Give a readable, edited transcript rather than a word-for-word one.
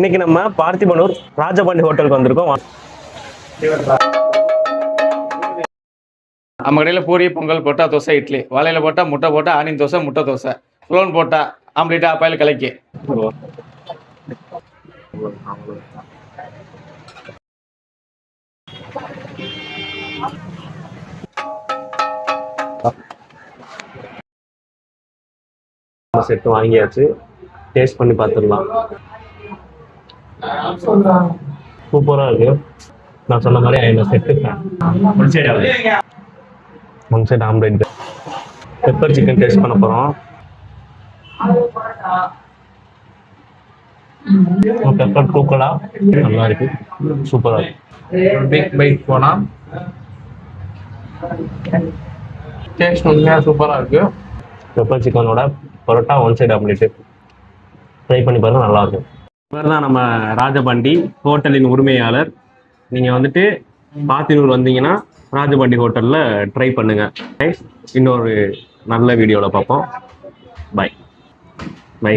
இன்னைக்கு நம்ம பார்த்திபனூர் ராஜபாண்டி ஹோட்டலுக்கு வந்திருக்கோம். நம்ம கடையில் பூரி, பொங்கல் போட்டா, தோசை, இட்லி, வாழையில போட்டா, முட்டை போட்டா, ஆனியன் தோசை, முட்டை தோசை, புலோன் போட்டா, ஆம்லேட், ஆப்பாயில் கலக்கி. செட்டு வாங்கியாச்சு, டேஸ்ட் பண்ணி பார்த்துடலாம். சூப்பரா இருக்கு. நான் சொன்ன மாதிரி இந்த set one side omelette, pepper chicken taste பண்ண போறோம். பெப்பர் தூக்கலா நல்லா இருக்கு, சூப்பரா இருக்கு. பிக் பைட் போனா டேஸ்ட் உண்மையா சூப்பரா இருக்கு. பெப்பர் சிக்கனோட parotta one side omelette try பண்ணி பாருங்க, நல்லா இருக்கும். இவர் தான் நம்ம ராஜபாண்டி ஹோட்டலின் உரிமையாளர். நீங்கள் வந்துட்டு பார்த்திபனூர் வந்தீங்கன்னா ராஜபாண்டி ஹோட்டலில் ட்ரை பண்ணுங்க. இன்னொரு நல்ல வீடியோவில் பார்ப்போம். Bye by.